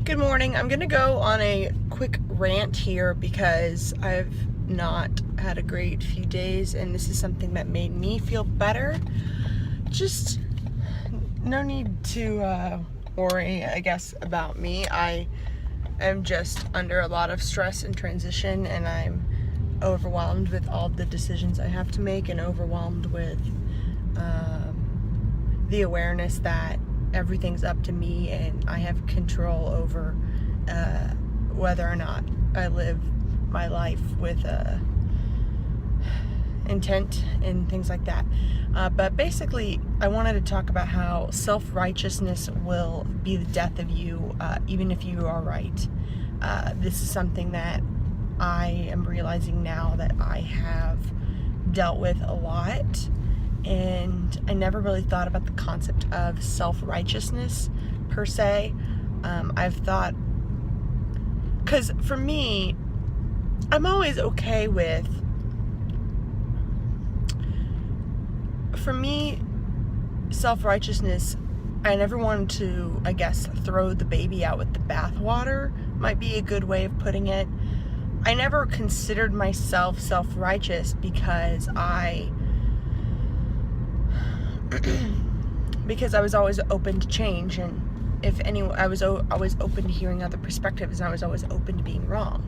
Good morning. I'm going to go on a quick rant here because I've not had a great few days, and this is something that made me feel better. Just no need to worry, I guess, about me. I am just under a lot of stress and transition, and I'm overwhelmed with all the decisions I have to make, and overwhelmed with the awareness that everything's up to me and I have control over whether or not I live my life with intent and things like that. But basically, I wanted to talk about how self-righteousness will be the death of you, even if you are right. This is something that I am realizing now that I have dealt with a lot, and I never really thought about the concept of self-righteousness per se. I've thought, because for me, I'm always okay with, for me, self-righteousness, I never wanted to, I guess, throw the baby out with the bathwater, might be a good way of putting it. I never considered myself self-righteous because I was always open to change, and if anyone, I was always open to hearing other perspectives, and I was always open to being wrong.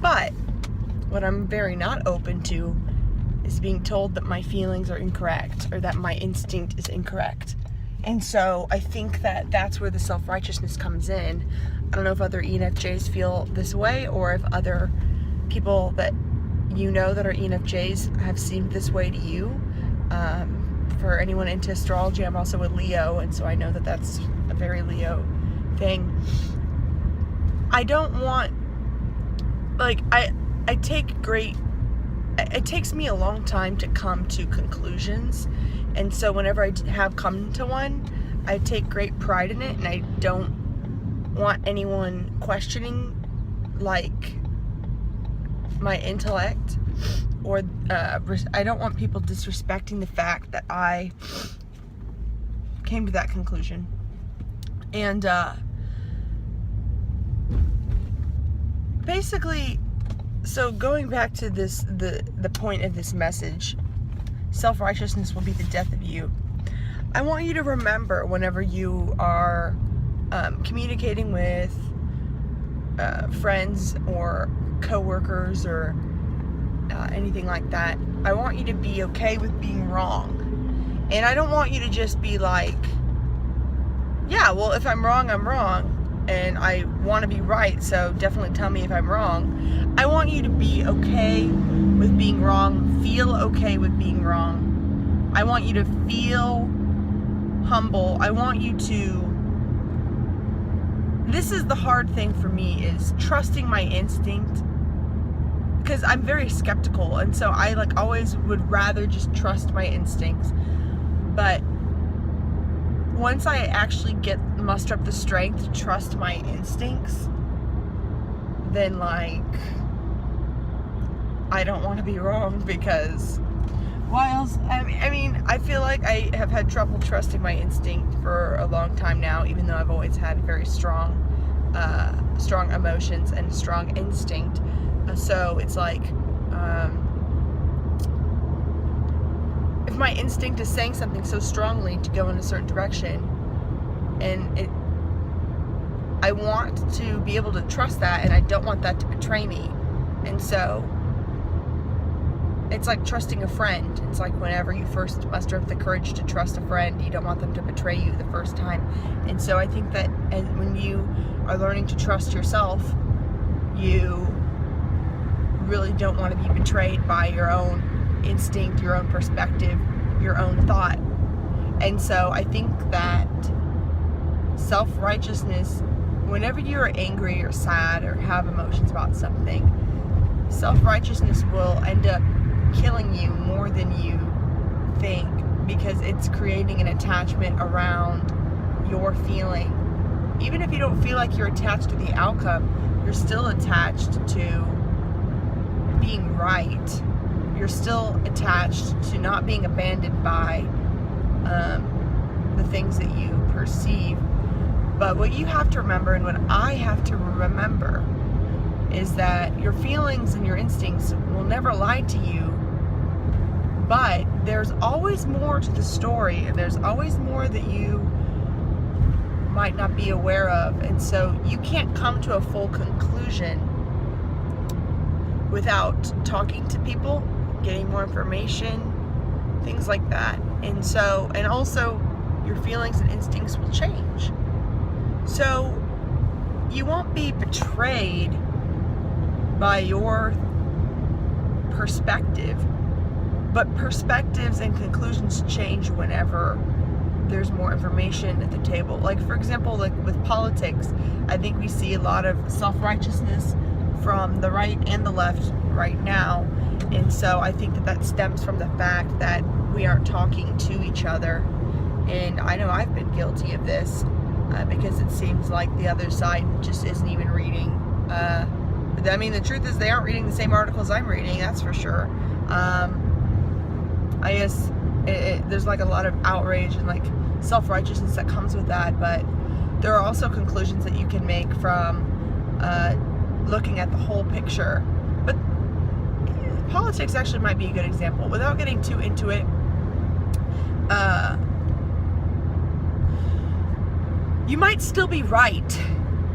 But what I'm very not open to is being told that my feelings are incorrect or that my instinct is incorrect. And so I think that that's where the self-righteousness comes in. I don't know if other ENFJs feel this way, or if other people that you know that are ENFJs have seemed this way to you. For anyone into astrology, I'm also a Leo, and so I know that that's a very Leo thing. I don't want, like, it takes me a long time to come to conclusions, and so whenever I have come to one, I take great pride in it, and I don't want anyone questioning, like, my intellect, or I don't want people disrespecting the fact that I came to that conclusion. And basically, so going back to this, the point of this message, self-righteousness will be the death of you. I want you to remember, whenever you are communicating with friends or co-workers or anything like that, I want you to be okay with being wrong. And I don't want you to just be like, yeah, well, if I'm wrong, I'm wrong, and I want to be right, so definitely tell me if I'm wrong. I want you to be okay with being wrong, feel okay with being wrong. I want you to feel humble. I want you to, this is the hard thing for me, is trusting my instinct, because I'm very skeptical, and so I always would rather just trust my instincts. But once I actually muster up the strength to trust my instincts, then I don't want to be wrong, because why else? I mean, I feel like I have had trouble trusting my instinct for a long time now, even though I've always had very strong emotions and strong instinct. So it's like, if my instinct is saying something so strongly to go in a certain direction, and I want to be able to trust that, and I don't want that to betray me. And so it's like trusting a friend. It's like whenever you first muster up the courage to trust a friend, you don't want them to betray you the first time. And so I think that when you are learning to trust yourself, you really don't want to be betrayed by your own instinct, your own perspective, your own thought. And so I think that self-righteousness, whenever you're angry or sad or have emotions about something, self-righteousness will end up killing you more than you think, because it's creating an attachment around your feeling. Even if you don't feel like you're attached to the outcome, you're still attached to being right. You're still attached to not being abandoned by the things that you perceive. But what you have to remember, and what I have to remember, is that your feelings and your instincts will never lie to you, but there's always more to the story, and there's always more that you might not be aware of. And so you can't come to a full conclusion without talking to people, getting more information, things like that. And so, and also your feelings and instincts will change. So you won't be betrayed by your perspective, but perspectives and conclusions change whenever there's more information at the table. Like, for example, like with politics, I think we see a lot of self-righteousness from the right and the left right now. And so I think that that stems from the fact that we aren't talking to each other. And I know I've been guilty of this because it seems like the other side just isn't even reading. I mean, the truth is they aren't reading the same articles I'm reading, that's for sure. I guess there's like a lot of outrage and like self-righteousness that comes with that, but there are also conclusions that you can make from looking at the whole picture. But politics actually might be a good example. Without getting too into it, you might still be right,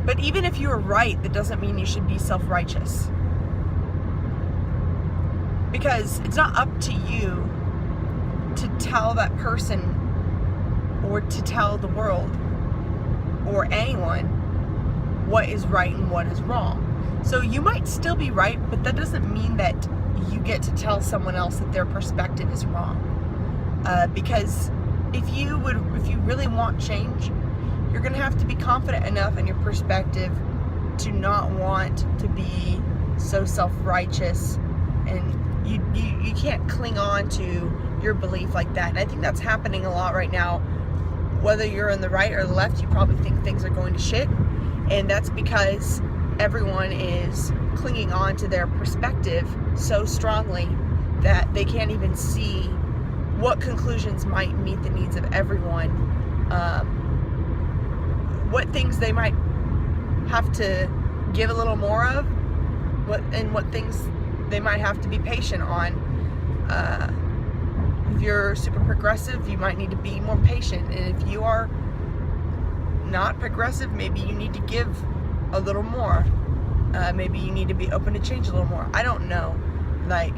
but even if you're right, that doesn't mean you should be self-righteous. Because it's not up to you to tell that person or to tell the world or anyone what is right and what is wrong. So you might still be right, but that doesn't mean that you get to tell someone else that their perspective is wrong. Because if you really want change, you're going to have to be confident enough in your perspective to not want to be so self-righteous, and you can't cling on to your belief like that. And I think that's happening a lot right now. Whether you're on the right or the left, you probably think things are going to shit, and that's because everyone is clinging on to their perspective so strongly that they can't even see what conclusions might meet the needs of everyone, what things they might have to give a little more of, what things they might have to be patient on. If you're super progressive, you might need to be more patient, and if you are not progressive, maybe you need to give a little more. Maybe you need to be open to change a little more. I don't know. Like,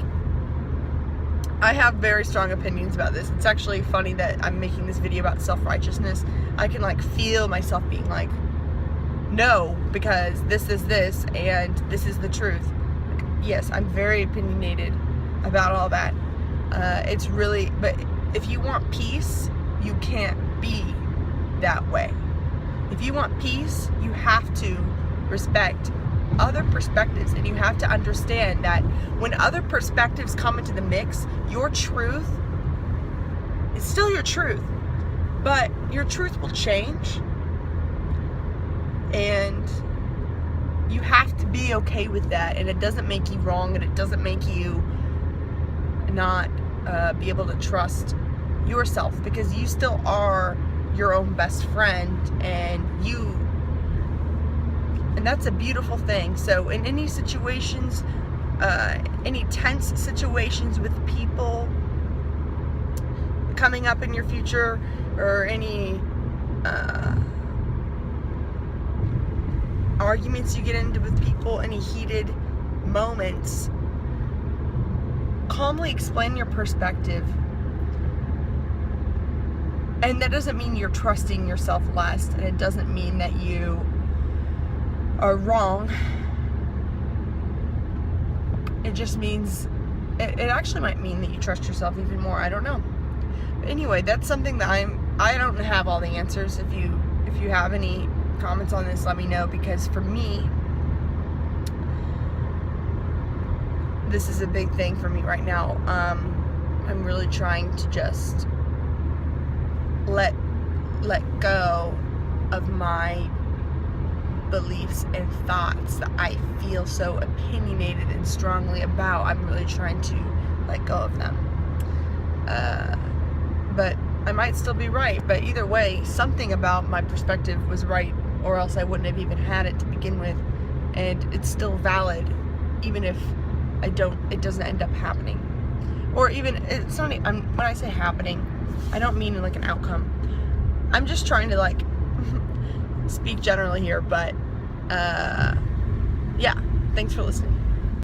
I have very strong opinions about this. It's actually funny that I'm making this video about self-righteousness. I can like feel myself being like, no, because this is this and this is the truth. Like, yes, I'm very opinionated about all that. It's really, but if you want peace, you can't be that way. If you want peace, you have to respect other perspectives, and you have to understand that when other perspectives come into the mix, your truth is still your truth, but your truth will change, and you have to be okay with that. And it doesn't make you wrong, and it doesn't make you not be able to trust yourself, because you still are your own best friend, and that's a beautiful thing. So in any situations, any tense situations with people coming up in your future, or any arguments you get into with people, any heated moments, calmly explain your perspective. And that doesn't mean you're trusting yourself less, and it doesn't mean that you are wrong. It just means, it actually might mean that you trust yourself even more. I don't know. But anyway, that's something that I don't have all the answers. If you have any comments on this, let me know, because for me, this is a big thing for me right now. I'm really trying to just let go of my beliefs and thoughts that I feel so opinionated and strongly about. I'm really trying to let go of them. But I might still be right, but either way, something about my perspective was right, or else I wouldn't have even had it to begin with, and it's still valid, even if it doesn't end up happening. Or even, it's not, when I say happening, I don't mean like an outcome. I'm just trying to like speak generally here, but yeah, thanks for listening.